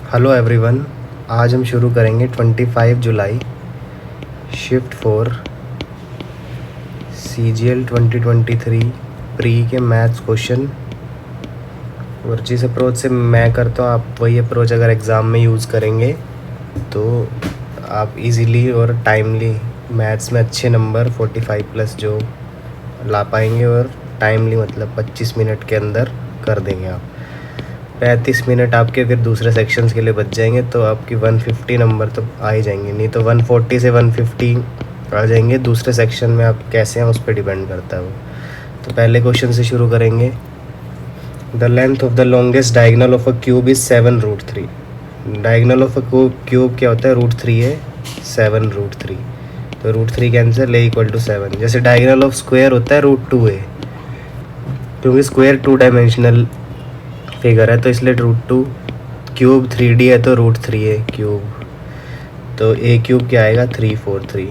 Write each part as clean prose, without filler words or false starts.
Hello everyone. आज हम शुरू करेंगे 25 जुलाई शिफ्ट 4 CGL 2023 प्री के मैथ्स क्वेश्चन। और जिस अप्रोच से मैं करता हूँ आप वही अप्रोच अगर एग्ज़ाम में यूज़ करेंगे तो आप इजीली और टाइमली मैथ्स में अच्छे नंबर 45+ जो ला पाएंगे, और टाइमली मतलब 25 मिनट के अंदर कर देंगे आप। 35 मिनट आपके फिर दूसरे सेक्शंस के लिए बच जाएंगे, तो आपकी 150 नंबर तो आ ही जाएंगे, नहीं तो 140 से 150 आ जाएंगे। दूसरे सेक्शन में आप कैसे हैं उस पर डिपेंड करता है वो। तो पहले क्वेश्चन से शुरू करेंगे। The length of the longest diagonal of a cube is 7√3। Diagonal of a cube क्या होता है? √3 है, 7√3। तो √3 कैंसिल, ए इक्वल टू 7। जैसे डायगोनल ऑफ स्क्वायर होता है √2 है, क्योंकि स्क्वायर 2 डायमेंशनल फिगर है तो इसलिए √2। क्यूब 3D है तो √3 है क्यूब, तो ए क्यूब क्या आएगा? 343।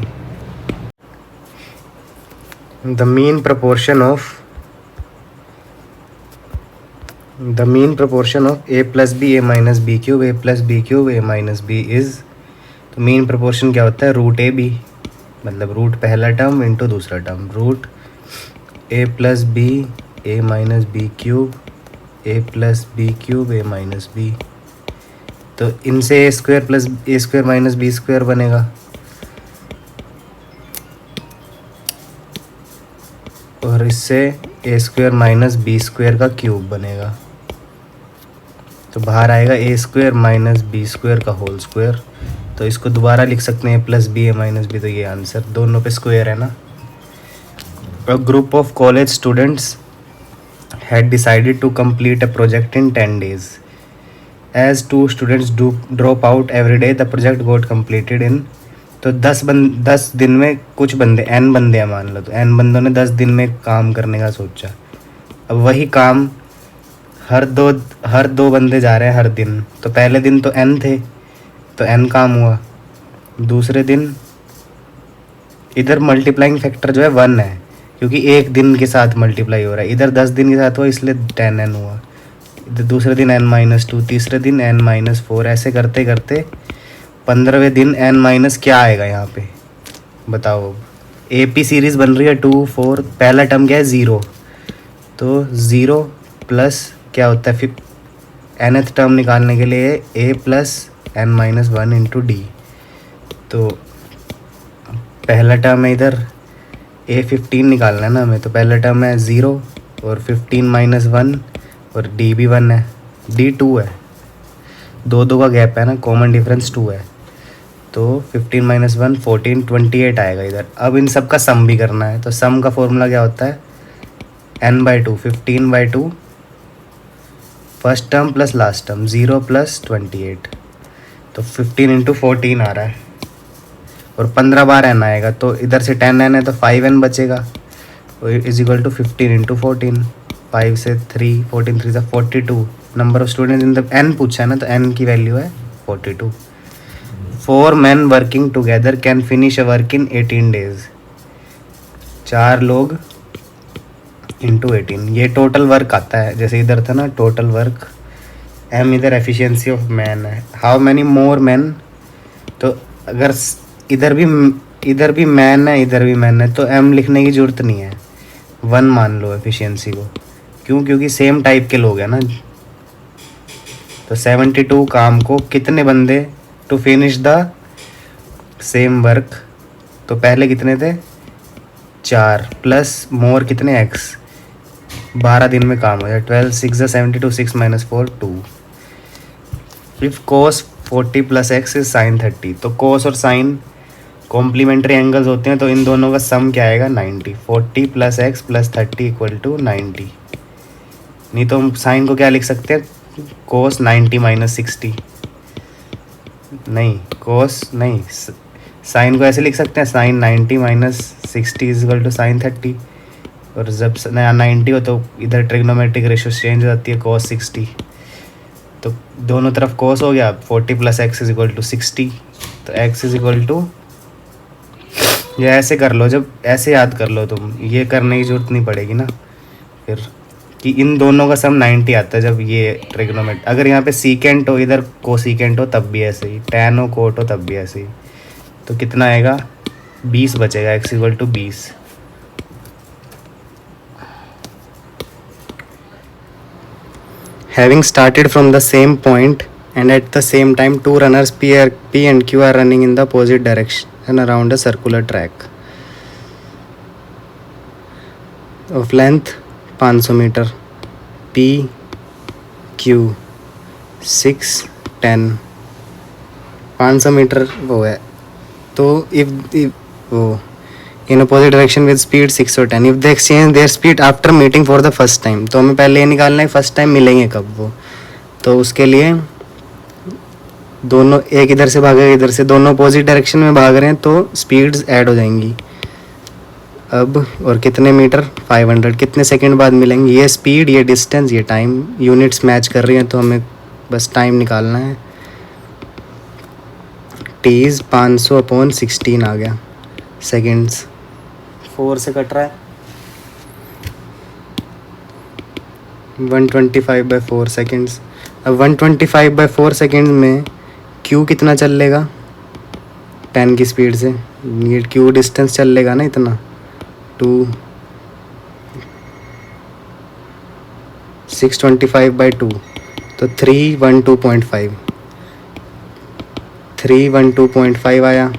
The mean proportion of A plus B A minus B cube A plus B cube A minus B is. तो मीन प्रपोर्शन क्या होता है? √AB, मतलब रूट पहला टर्म इंटू दूसरा term, root A plus B A minus B cube A plus B cube A minus B. तो इनसे A square plus A square minus B square बनेगा, और इससे A square minus B square का cube बनेगा। तो बाहर आएगा ए स्क्वायर माइनस बी स्क्वायर का होल स्क्वायर। तो इसको दोबारा लिख सकते हैं ए plus B A minus B. तो ये आंसर दोनों पे स्क्वायर है ना। A group of college students had decided to complete a project in 10 days. As 2 students drop out every day, the project got completed in। तो 10 दिन में कुछ बंदे, n बंदे हैं मान लो, तो n बंदों ने 10 दिन में काम करने का सोचा। अब वही काम हर दो बंदे जा रहे हैं हर दिन। तो पहले दिन तो n थे तो n काम हुआ। दूसरे दिन इधर मल्टीप्लाइंग फैक्टर जो है 1 है, क्योंकि एक दिन के साथ मल्टीप्लाई हो रहा है। इधर 10 दिन के साथ हुआ इसलिए 10n हुआ। इधर दूसरे दिन n-2, तीसरे दिन n-4, ऐसे करते करते 15वें दिन n- क्या आएगा यहाँ पे बताओ। AP सीरीज़ बन रही है 2 4। पहला टर्म क्या है? 0। तो 0 प्लस क्या होता है फिर nth टर्म निकालने के लिए a plus n-1 into D. तो पहला टर्म है इधर A15 निकालना है ना हमें, तो पहला टर्म है 0 और 15 - 1 और D भी 1 है, D 2 है। दो का गैप है ना, कॉमन डिफरेंस 2 है। तो 15 - 1 14 28 आएगा इधर। अब इन सब का सम भी करना है, तो सम का फॉर्मूला क्या होता है? n/2, 15/2 first term plus last term, 0 plus 28। तो 15 × 14 आ रहा है, और 15 बार n आएगा, तो इधर से 10n है तो 5n बचेगा, इज इक्वल टू 15 × 14। 5 से 3, 14 3 42। Number of student in the n पूछा है ना, तो n की वैल्यू है 42। 4 men working together can finish a work in 18 days। 4 लोग इंटू 18, ये टोटल वर्क आता है। जैसे इधर था ना टोटल वर्क, m इधर एफिशिएंसी ऑफ मैन है। हाउ मैनी मोर मैन, तो अगर इधर भी मैन है इधर भी मैन है तो m लिखने की ज़रूरत नहीं है, 1 मान लो एफिशिएंसी को। क्यों? क्योंकि सेम टाइप के लोग हैं ना। तो 72 काम को कितने बंदे to finish the same work, तो पहले कितने थे? 4 प्लस मोर कितने x, 12 दिन में काम हो जाए। 12 6 72, 6 - 4 2। If cos 40 + x is sin 30, तो cos और sin कॉम्प्लीमेंट्री एंगल्स होते हैं, तो इन दोनों का सम क्या आएगा? 90। 40 + x + 30 = 90। नहीं तो हम साइन को क्या लिख सकते हैं? cos 90 - 60। नहीं cos नहीं, साइन को ऐसे लिख सकते हैं, साइन 90 - 60 = sin 30। और जब नया 90 हो तो इधर ट्रिग्नोमेट्रिक रेशियो चेंज हो जाती है, cos 60। तो दोनों तरफ cos हो गया। 40 + x = 60। तो x = ये ऐसे कर लो, जब ऐसे याद कर लो तुम, ये करने की ज़रूरत नहीं पड़ेगी ना फिर। कि इन दोनों का सम 90 आता है जब ये ट्रिग्नोमेट, अगर यहाँ पे सीकेंट हो इधर कोसीकेंट हो तब भी ऐसे ही, टैन हो कोट हो तब भी ऐसे ही। तो कितना आएगा 20 बचेगा, x equal to 20। Having started from the same point and at the same time two runners P and Q are running in the opposite direction around a circular track of length 500 metre, P Q 6 10 500 metre वो है। तो if वो in opposite direction with speed 6 और 10, if they exchange their speed after meeting for the first time, तो हमें पहले ये निकालना है फर्स्ट टाइम मिलेंगे कब वो। तो उसके लिए दोनों एक इधर से भागेगा इधर से, दोनों अपोजिट डायरेक्शन में भाग रहे हैं तो स्पीड्स ऐड हो जाएंगी। अब और कितने मीटर 500, कितने सेकंड बाद मिलेंगे। ये स्पीड ये डिस्टेंस ये टाइम यूनिट्स मैच कर रही हैं तो हमें बस टाइम निकालना है। टीज 500/16 आ गया सेकंड्स, 4 से कट रहा है 125/4 सेकंड्स। अब 125/4 सेकंड्स में क्यू कितना चल लेगा 10 की स्पीड से, ये क्यू डिस्टेंस चल लेगा ना इतना 2 625/2 तो 312.5 312.5 आया।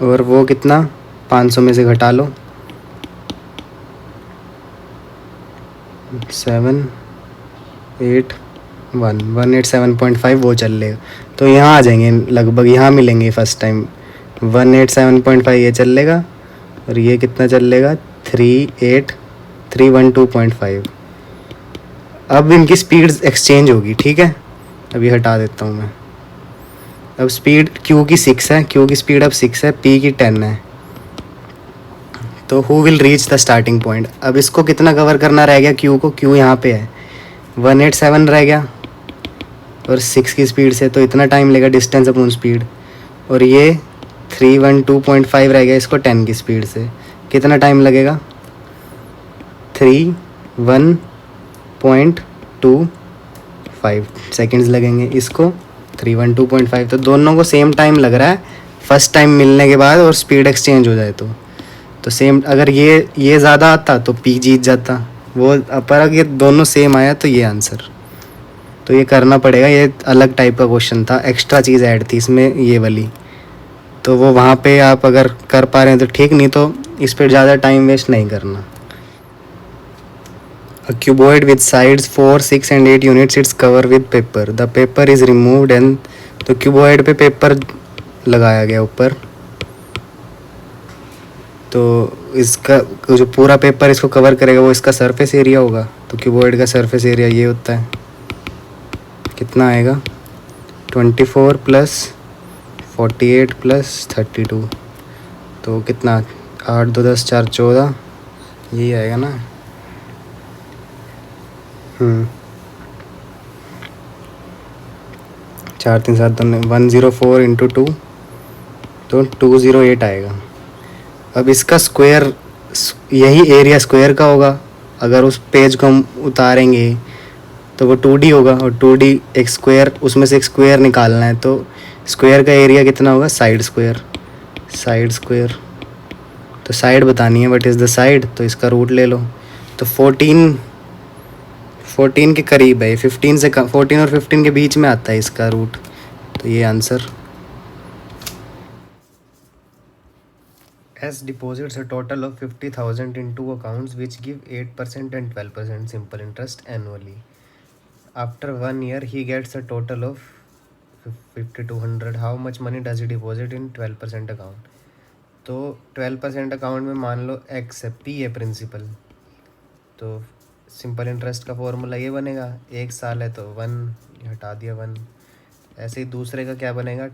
और वो कितना 500 में से घटा लो 187.5 वो चल लेगा। तो यहाँ आ जाएंगे लगभग, यहाँ मिलेंगे फर्स्ट टाइम 187.5 ये चल लेगा और ये कितना चल लेगा 312.5। अब इनकी स्पीड्स एक्सचेंज होगी, ठीक है। अब ये हटा देता हूँ मैं। अब स्पीड क्यू की 6 है, क्यू की स्पीड अब 6 है, पी की 10 है। तो who will reach the starting point. अब इसको कितना कवर करना रह गया क्यू को, क्यू यहाँ पे है 187 रह गया और 6 की स्पीड से, तो इतना टाइम लेगा डिस्टेंस अपॉन स्पीड। और ये 312.5 रह गया इसको 10 की स्पीड से, कितना टाइम लगेगा 312.25 सेकेंड्स लगेंगे इसको 312.5। तो दोनों को सेम टाइम लग रहा है फर्स्ट टाइम मिलने के बाद और स्पीड एक्सचेंज हो जाए तो सेम। अगर ये ज़्यादा आता तो पी जीत जाता वो, पर अगर ये दोनों सेम आया तो ये आंसर। तो ये करना पड़ेगा, ये अलग टाइप का क्वेश्चन था, एक्स्ट्रा चीज़ ऐड थी इसमें ये वाली। तो वो वहाँ पे आप अगर कर पा रहे हैं तो ठीक, नहीं तो इस पर ज़्यादा टाइम वेस्ट नहीं करना। A cuboid with sides 4, 6 and 8 units it's covered with paper. The paper is removed and तो cuboid पे पेपर लगाया गया ऊपर। तो इसका जो पूरा पेपर इसको कवर करेगा वो इसका सरफेस एरिया होगा। तो क्यूबॉइड का सरफेस एरिया ये होता है, कितना आएगा 24 + 48 + 32, तो कितना 8 2 10 4 14 यही आएगा ना। 4 3 7 104 × 2 तो 208 आएगा। अब इसका स्क्वायर, यही एरिया स्क्वायर का होगा। अगर उस पेज को हम उतारेंगे तो वो 2D होगा और 2D एक स्क्वायर, उसमें से एक स्क्वायर निकालना है। तो स्क्वायर का एरिया कितना होगा साइड स्क्वायर तो साइड बतानी है, व्हाट इज़ द साइड, तो इसका रूट ले लो। तो 14 के करीब है, 15 से 14 और 15 के बीच में आता है इसका रूट, तो ये answer. S deposits a total of 50,000 in two accounts which give 8% and 12% simple interest annually. After 1 year he gets a total of 5,200. How much money does he deposit in 12% account? तो 12% account में मान लो x है, p है principal, तो simple interest का formula ये बनेगा, 1 साल है तो 1 हटा दिया 1। ऐसे ही दूसरे का क्या बनेगा,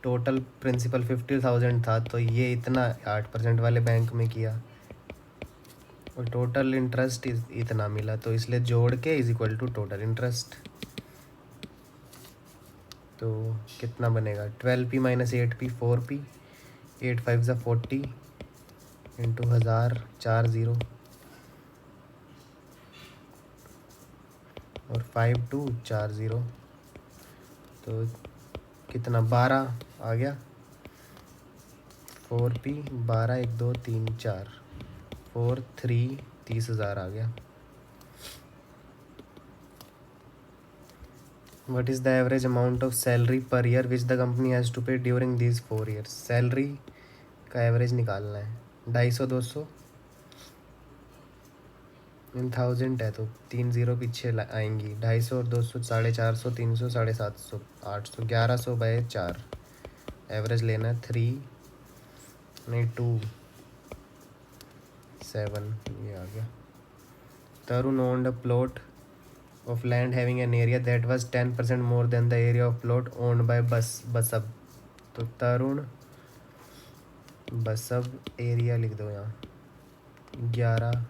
टोटल प्रिंसिपल 50,000 था तो ये इतना 8% वाले बैंक में किया और टोटल इंटरेस्ट इतना मिला, तो इसलिए जोड़ के is equal to total interest. तो कितना बनेगा 12p - 8p 4p, 8 5 = 40 × 1000 4 0 5240, तो कितना 12 आ गया। 4p 12 1 2 3 4 4 3 30,000 आ गया। What is the average amount of salary per year which the company has to pay during these 4 years? Salary का एवरेज निकालना है। 250 200 इन 1000 है तो 3 0 पीछे आएंगी। 250 और 200 450 300 750 800 1100 बाय 4। एवरेज लेना है 3 नहीं 2 7, ये आ गया। तरुण owned a plot of land having an area that was 10% more than the area of plot owned by बसब। तो तरुण बसब एरिया लिख दो यहाँ 11,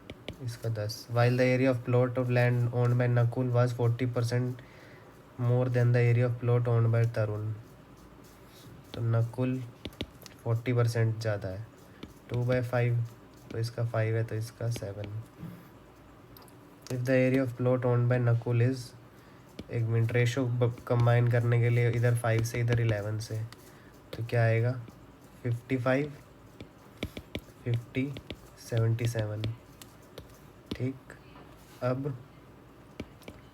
इसका 10। While the area of plot of land owned by Nakul was 40% more than the area of plot owned by Tarun. तो नकुल 40% ज़्यादा है। 2/5, तो इसका 5 है तो इसका 7। If the area of plot owned by Nakul is, एक मिनट, रेशो कंबाइन करने के लिए इधर 5 से इधर 11 से, तो क्या आएगा 55 50 77। ठीक, अब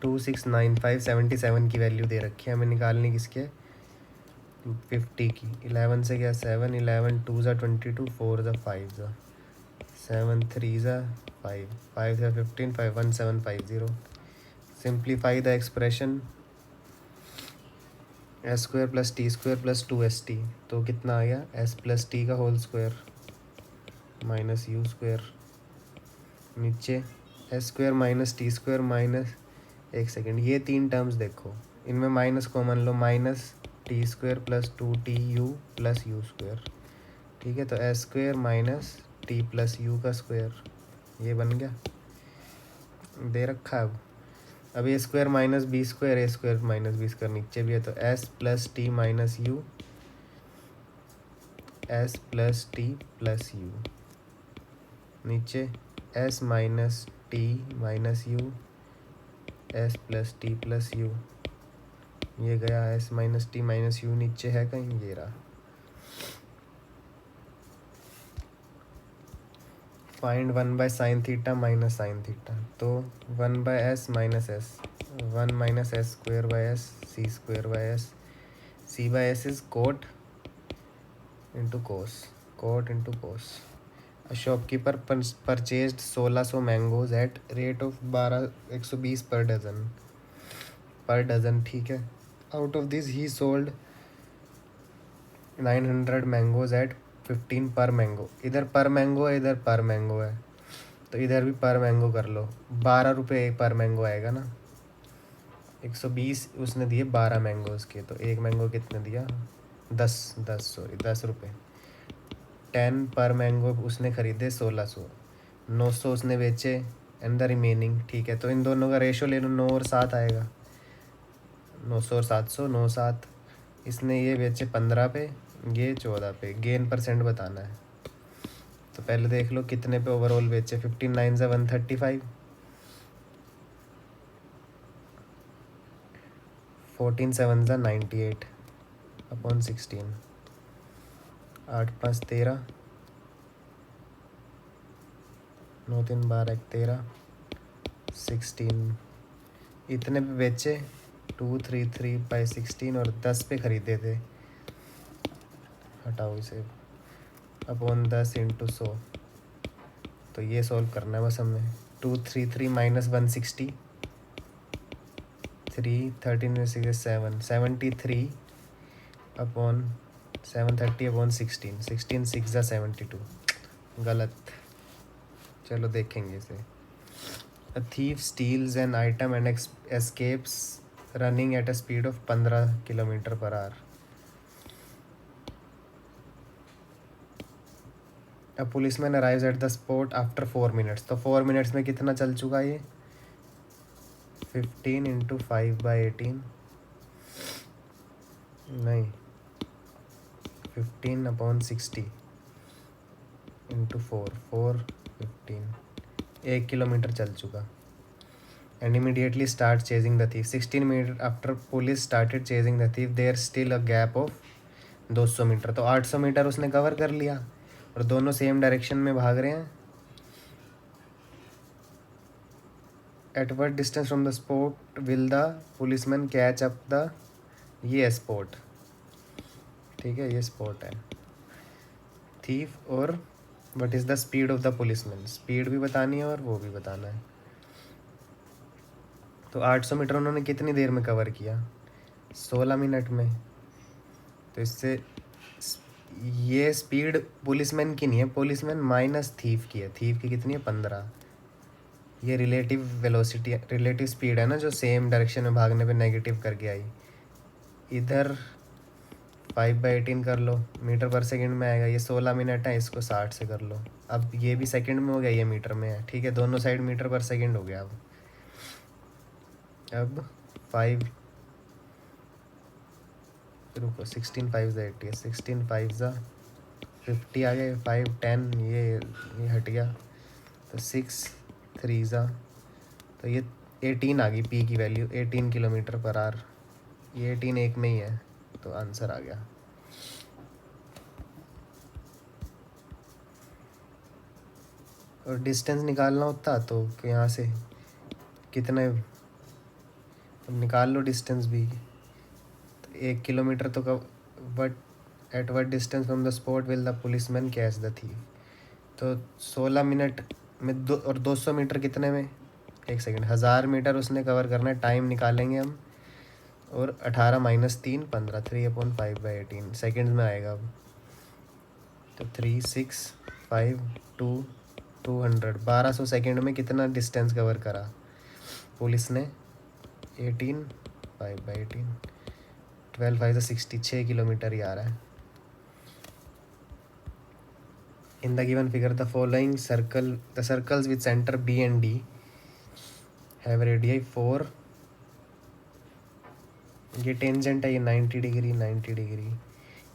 269577 की वैल्यू दे रखी है हमें निकालनी किसके 50 की। 11 से क्या 7, 11 2 ज़ा 22, 4 ज़ा 5 ज़ा 7, 3 ज़ा 5, 5 ज़ा 15, 51750। Simplify the expression S square plus T square plus 2st, तो कितना आ गया एस प्लस टी का whole square minus U square. नीचे S square minus T square minus, एक सेकेंड, ये 3 टर्म्स देखो, इनमें माइनस कॉमन लो, minus T square plus 2tu plus U square. ठीक है, तो S square minus T plus U का स्क्वायर, ये बन गया, दे रखा है। अब ए square minus B square, A square minus B square नीचे भी है, तो S plus T minus U, S plus T plus U. नीचे S minus T minus U, S plus T plus U, ये गया S minus T minus U, नीचे है कहीं, ये रहा। Find 1/sin theta minus sine theta, तो 1/s minus S, 1 minus S square by S, C square by S, C by S is cot into cos, cot into cos. A shopkeeper purchased 1600 mangoes at rate of 120 per dozen, ठीक है। Out of this he sold 900 mangoes at 15 पर mango. इधर पर mango है, इधर पर mango है, तो इधर भी पर मैंगो कर लो, 12 रुपये पर मैंगो आएगा ना। 120 उसने दिए 12 मैंगोज़ के, तो एक मैंगो कितने दिया 10 रुपये। 10 पर मैंगो उसने ख़रीदे 1600, 900 उसने बेचे एंड द रिमेनिंग। ठीक है, तो इन दोनों का रेशो ले लो, 9 और 7 आएगा, 900 और 700, 9 7। इसने ये बेचे 15 पे, ये 14 पे, गेन परसेंट बताना है। तो पहले देख लो कितने पे ओवरऑल बेचे, 15 9 ज़ा 135, 14 7 ज़ा 98 अपॉन 16, 8 5 13, 9 3 12 13, 16, इतने पे बेचे 233/16 और 10 पे ख़रीदे थे, हटाओ इसे, अपॉन 10 इंटू 100। तो ये सॉल्व करना है बस हमें। 233 माइनस 160, 3 13 में 6 7, 73 अपॉन 730 अपॉन 16, 16 6 ज़ा 72, गलत, चलो देखेंगे इसे। A thief steals an item and escapes running at a speed of 15 kilometre per hour. A policeman arrives at the spot after 4 minutes, तो 4 मिनट्स में कितना चल चुका ये 15 इंटू 5/18, नहीं 15 अपॉन 60 इंटू 4 15, 1 किलोमीटर चल चुका। and immediately start chasing the thief. 16 minutes after police started chasing the thief, there's still a gap of 200 metre. तो 800 मीटर उसने कवर कर लिया और दोनों सेम डायरेक्शन में भाग रहे हैं। At what distance from the spot will the policeman catch up the, ये स्पॉट, ठीक है, ये स्पॉट है थीफ। और what is the speed of the policeman, speed भी बतानी है और वो भी बताना है। तो 800 मीटर उन्होंने कितनी देर में कवर किया, 16 मिनट में। तो इससे ये स्पीड पुलिसमैन की नहीं है, पुलिसमैन माइनस थीफ की है। थीफ की कितनी है, 15। ये रिलेटिव वेलोसिटी, रिलेटिव स्पीड है ना, जो सेम डायरेक्शन में भागने पे नेगेटिव करके आई। इधर 5/18 कर लो, मीटर पर सेकंड में आएगा। ये 16 मिनट है, इसको 60 से कर लो। अब ये भी सेकंड में हो गया, ये मीटर में है, ठीक है, दोनों साइड मीटर पर सेकंड हो गया। अब 5, रुको, 16 5 ज़ा 80 है, 16 5 ज़ा 50 आ गए, 5 10, ये हट गया, तो 6 3 ज़ा, तो ये 18 आ गई पी की वैल्यू, 18 किलोमीटर पर आवर। ये 18 एक में ही है, तो आंसर आ गया। और डिस्टेंस निकालना होता तो यहाँ से कितने, निकाल लो डिस्टेंस भी। तो 1 किलोमीटर तो कब, but at what distance from the spot will the policeman catch the thief. तो 16 मिनट में दो, और 200 मीटर कितने में, 1 सेकंड, 1000 मीटर उसने कवर करना है। टाइम निकालेंगे हम, और 18 - 3 15, 3/5/18 सेकेंड्स में आएगा अब। तो 3 6 5 2 200, 1200 सेकेंड में कितना डिस्टेंस कवर करा पुलिस ने, 18 5/18, 12 5 से 66 किलोमीटर ही आ रहा है। In the given figure the following circle, the circles with centre B and D have radii 4। ये टेंजेंट है, ये 90 degree 90 degree.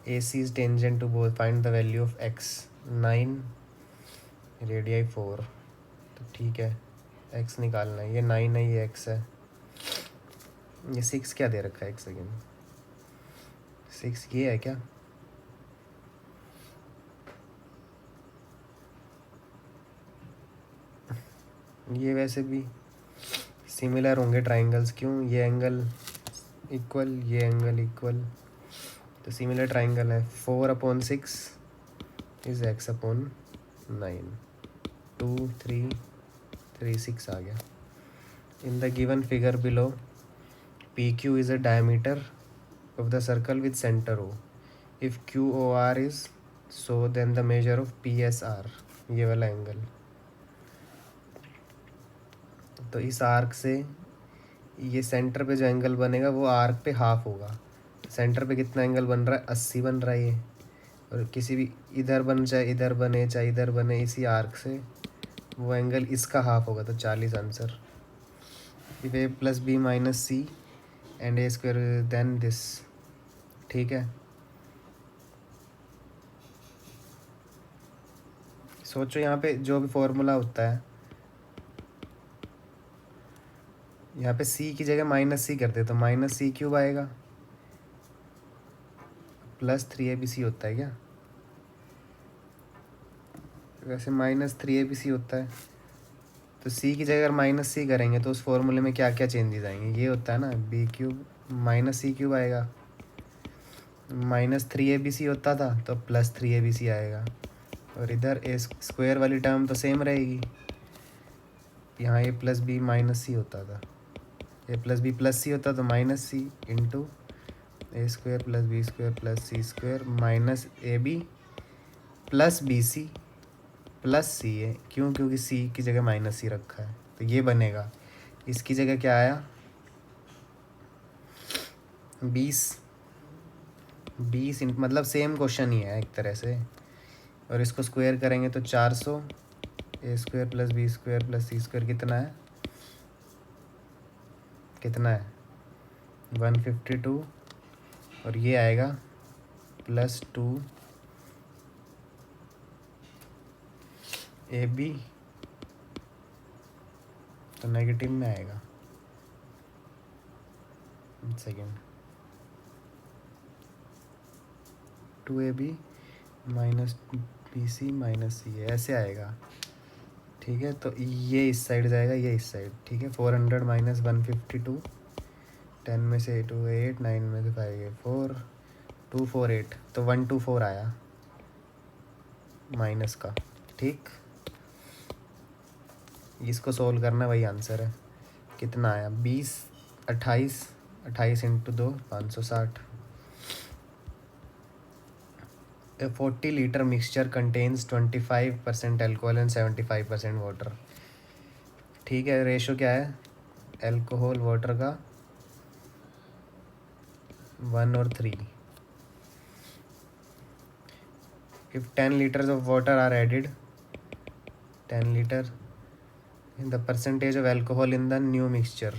AC is tangent to both, find the value of x। 9 radii 4, तो ठीक है, x निकालना है। ये 9 है, ये x है। ये 6 क्या दे रखा है, 1 सेकेंड, 6 ये है क्या, ये वैसे भी सिमिलर होंगे ट्राइंगल्स, क्यों, ये एंगल इक्वल, ये एंगल इक्वल, तो सिमिलर ट्राइंगल है। 4/6 इज x/9, 2 3 3 6 आ गया। In the given figure below PQ is a diameter of the circle with centre O। If QOR is so then the measure of PSR, ये वाला angle. तो इस arc से ये सेंटर पे जो एंगल बनेगा वो आर्क पे हाफ होगा। सेंटर पे कितना एंगल बन रहा है, 80 बन रहा है ये। और किसी भी इधर बन, चाहे इधर बने चाहे इधर बने, इसी आर्क से वो एंगल इसका हाफ होगा, तो 40 answer. If A + B - C and A² then this, ठीक है। सोचो यहाँ पे जो भी फॉर्मूला होता है, यहाँ पे C की जगह -C करते तो -C³ आएगा, +3ABC होता है क्या, वैसे -3ABC होता है। तो C की जगह अगर -C करेंगे तो उस फॉर्मूले में क्या क्या चेंजेस आएंगे, ये होता है ना, B³ -C³ आएगा। -3ABC होता था तो +3ABC आएगा। और इधर A² वाली टर्म तो सेम रहेगी, यहाँ A + B - C होता था, A + B + C होता तो -C into A² + B² + C² - AB + BC + CA। क्यों, क्योंकि C की जगह -C रखा है, तो ये बनेगा। इसकी जगह क्या आया, 20 मतलब सेम क्वेश्चन ही है एक तरह से। और इसको स्क्वायर करेंगे तो 400, A² + B² + C² कितना है, कितना है, 152। और ये आएगा +2 AB, तो नेगेटिव में आएगा। Second 2AB minus BC minus C ऐसे आएगा, ठीक है। तो ये इस साइड जाएगा, ये इस साइड, ठीक है। 400 माइनस 152, 10 में से 2 8, 9 में से 5 4, 248, तो 124 आया माइनस का, ठीक। इसको सोल्व करना, वही आंसर है। कितना आया 20 28 28 into 2 560। A 40 litre mixture contains 25% alcohol and 75% water, ठीक है। रेशो क्या है एल्कोहल वाटर का 1 और 3। If 10 liters of water are added, 10 liter in the percentage of alcohol in the new mixture,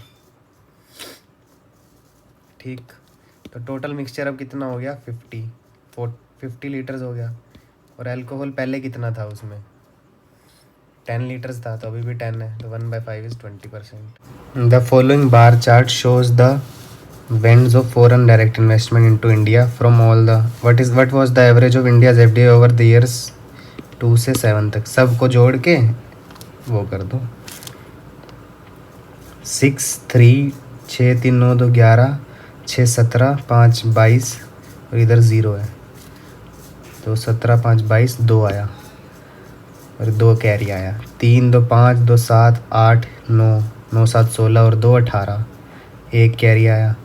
ठीक। तो टोटल मिक्सचर अब कितना हो गया 50 लीटर्स हो गया। और अल्कोहल पहले कितना था उसमें 10 लीटर्स था, तो अभी भी 10 है, तो 1/5 is 20%। The following bar chart shows the vends of foreign direct investment into India from all the what was the average of India's FDI over the years 2 से 7 तक, सबको जोड़ के वो कर दो। 6 3 6 3 9 2 11 6 17 5 22 और इधर 0 है, तो 17 5 22 2 आया और 2 कैरी आया। 3 2 5 2 7 8 9 9 7 16 और 2 18, 1 कैरी आया।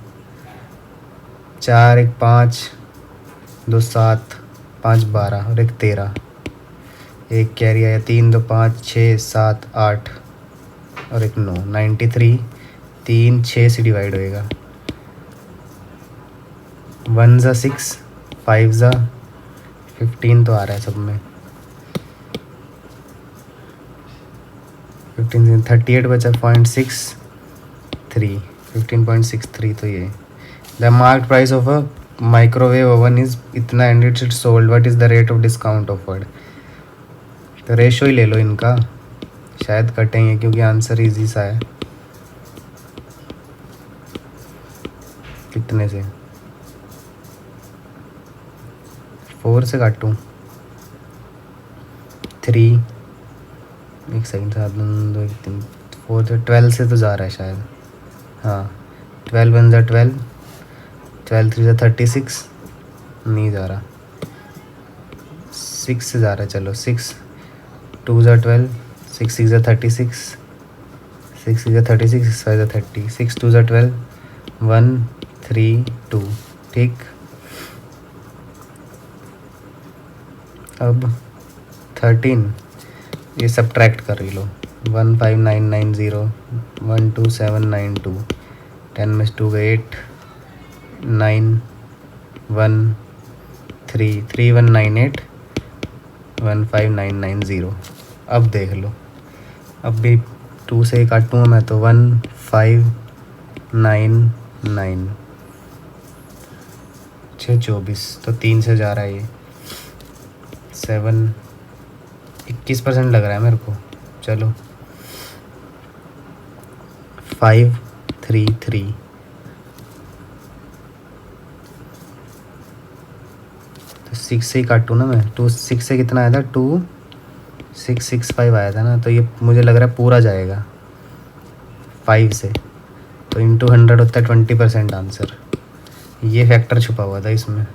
4 1 5 2 7 5 12 और 1 13, 1 कैरी आया। 3 2 5 6 7 8 और 1 9, 93। 3 6 से डिवाइड होएगा। 1 ज़ा 6 5 ज़ा 15 तो आ रहा है सब में। 15 से 38 बचा 0.63, 15.63, तो ये the mark price of a microwave oven is इतना and it's sold, what is the rate of discount offered. तो रेशो ही ले लो इनका, शायद कटेंगे क्योंकि आंसर इजी सा है। कितने से 4 से काटूँ 3, एक सेकंड, 7 2 1 3 4 से 12 से तो जा रहा है शायद, हाँ 12 1 ज़ा 12, 12 3 ज़ा 36, नहीं जा रहा। 6 से जा रहा है, चलो 6 2 ज़ा 12, 6 6 ज़ा 36, 6 6 ज़ा 36, 6 5 ज़ा 30, 6 2 ज़ा 12, 1 3 2, ठीक। अब 13 ये सब्ट्रैक्ट कर ही लो। 15990 12792, 10 में से 2 गए 8 9 1 3 3198 15990। अब देख लो, अब भी 2 से काटूँगा मैं तो 1599, 6 24, तो 3 से जा रहा है ये 7 21% लग रहा है मेरे को। चलो 5 3 3, तो 6 से ही काटूँ ना मैं। 2 6 से कितना आया था 2 6 6 5 आया था ना, तो ये मुझे लग रहा है पूरा जाएगा 5 से, तो इंटू 100 होता है 20% आंसर। ये फैक्टर छुपा हुआ था इसमें।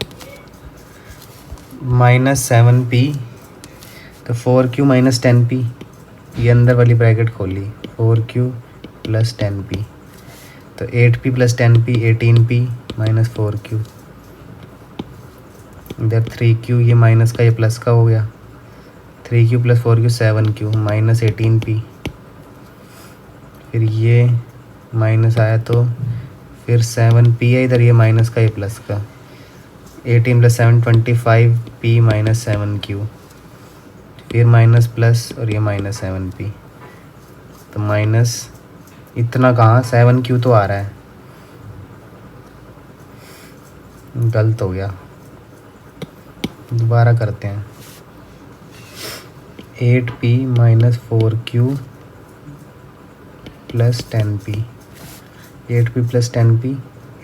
-7p, तो 4q माइनस 10p, ये अंदर वाली ब्रैकेट खोली 4q प्लस 10p, तो 8p plus 10p 18p minus 4q, इधर 3q, ये माइनस का ये प्लस का हो गया। 3q plus 4q 7q minus 18p, फिर ये माइनस आया तो फिर 7p है इधर, ये माइनस का ये प्लस का। 18 प्लस 7 25p माइनस 7q, फिर माइनस प्लस और ये माइनस 7p, तो माइनस इतना कहाँ 7q तो आ रहा है, गलत हो गया। दोबारा करते हैं। 8p minus 4q plus 10p, 8p plus 10p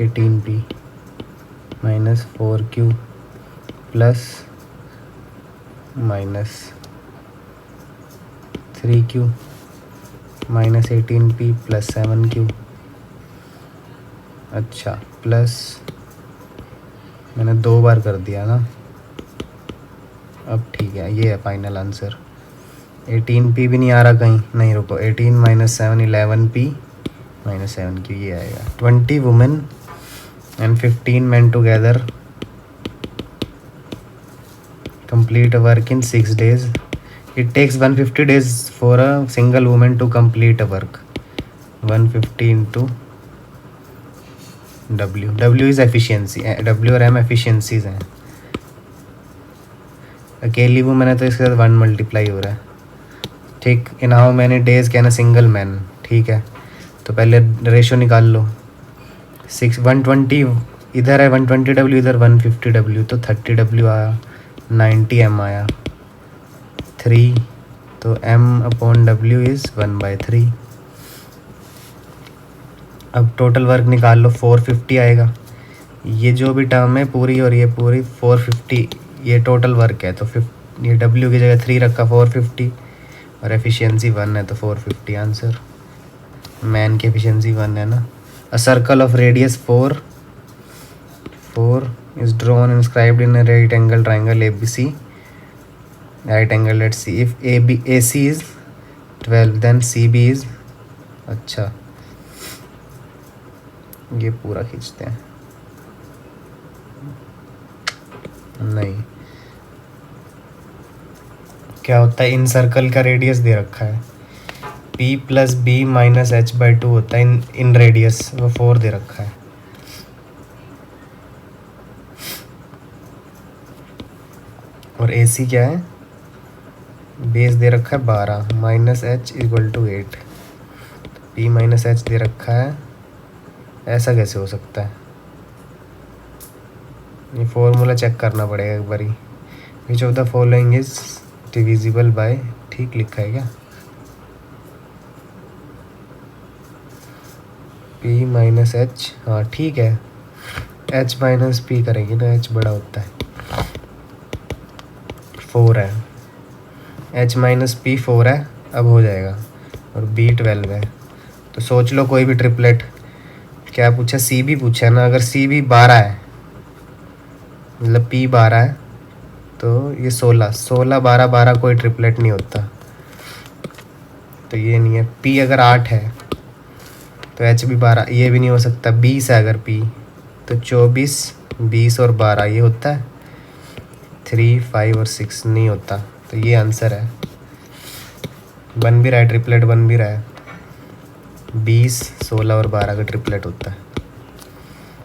18p minus 4q plus minus 3q minus 18p plus 7q। अच्छा, प्लस मैंने 2 बार कर दिया ना। अब ठीक है, ये है फाइनल आंसर। 18p भी नहीं आ रहा कहीं, नहीं रुको, 18 माइनस 7 11p माइनस 7q, ये आएगा। 20 women and 15 men together complete a work in 6 days. It takes 150 days for a single woman to complete a work. 150 into W is efficiency, W और M efficiencies हैं। अकेली women है तो इसके साथ 1 multiply हो रहा है, ठीक। In how many days can a single man, ठीक है। तो पहले रेशो निकाल लो। 120 इधर है, 120W इधर 150W, तो 30W आया, 90M आया, 3, तो M/W इज़ 1/3। अब टोटल वर्क निकाल लो, 450 आएगा। ये जो भी टर्म है पूरी और ये पूरी 450, ये टोटल वर्क है। तो ये W की जगह 3 रखा, 450, और एफिशिएंसी 1 है तो 450 आंसर। मैन की एफिशिएंसी 1 है ना। A circle of radius 4 is drawn and inscribed in a right angle triangle ABC. Right angle, let's see, if AC is 12 then CB is, अच्छा ये पूरा खींचते हैं, नहीं क्या होता है, इन सर्कल का रेडियस दे रखा है P plus B minus H/2 होता है इन रेडियस, वो 4 दे रखा है। और AC क्या है, बेस दे रखा है 12 minus H equal to 8, P minus H दे रखा है। ऐसा कैसे हो सकता है, ये फॉर्मूला चेक करना पड़ेगा एक बारी। Which of the following is divisible by, ठीक लिखा है क्या, P माइनस H, हाँ ठीक है। H माइनस P करेंगे ना, H बड़ा होता है, 4 है, H माइनस P 4 है, अब हो जाएगा। और B 12 है। तो सोच लो कोई भी ट्रिपलेट, क्या पूछा, C भी पूछा है ना। अगर C भी 12 है, मतलब P 12 है, तो ये 16 12 12 कोई ट्रिपलेट नहीं होता, तो ये नहीं है। P अगर 8 है तो H भी 12, ये भी नहीं हो सकता। 20 है अगर P, तो 24 20 और 12 ये होता है, 3 5 और 6 नहीं होता। तो ये आंसर है, बन भी रहा है, ट्रिपलेट बन भी रहा है। 20 16 और 12 का ट्रिपलेट होता है।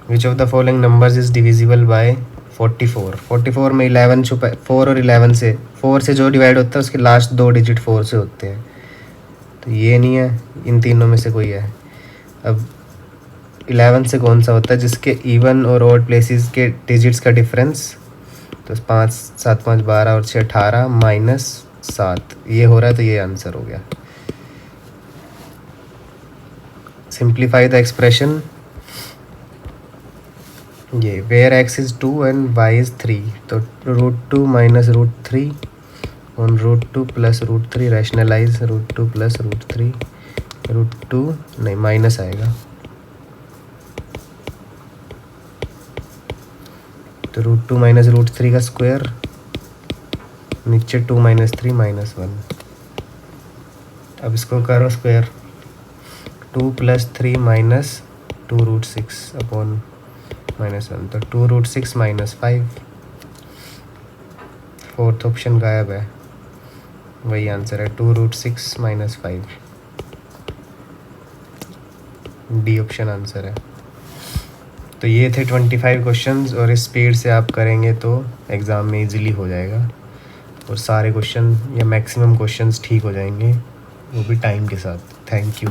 Which of the following numbers is divisible by 44। 44 में 11 छुपा, 4 और 11 से, 4 से जो डिवाइड होता है उसके लास्ट 2 डिजिट 4 से होते हैं, तो ये नहीं है, इन तीनों में से कोई है। अब 11 से कौन सा होता है, जिसके इवन और ऑड प्लेसेस के डिजिट्स का डिफरेंस, तो 5 7 5 12 और 6 18 माइनस 7, ये हो रहा है, तो ये आंसर हो गया। सिंप्लीफाई द एक्सप्रेशन, ये where x is 2 and y is 3, तो √2 minus √3 on √2 plus √3, rationalise √2 plus √3, √2 नहीं माइनस आएगा, तो √2 माइनस √3 का स्क्वायर, नीचे 2 माइनस 3 माइनस 1। अब इसको करो square, 2 plus 3 minus 2√6 upon minus 1, तो 2√6 माइनस 5, फोर्थ ऑप्शन गायब है, वही आंसर है 2√6 माइनस 5, डी ऑप्शन आंसर है। तो ये थे 25 क्वेश्चंस, और इस स्पीड से आप करेंगे तो एग्ज़ाम में इजीली हो जाएगा, और सारे क्वेश्चन या मैक्सिमम क्वेश्चंस ठीक हो जाएंगे, वो भी टाइम के साथ। Thank you.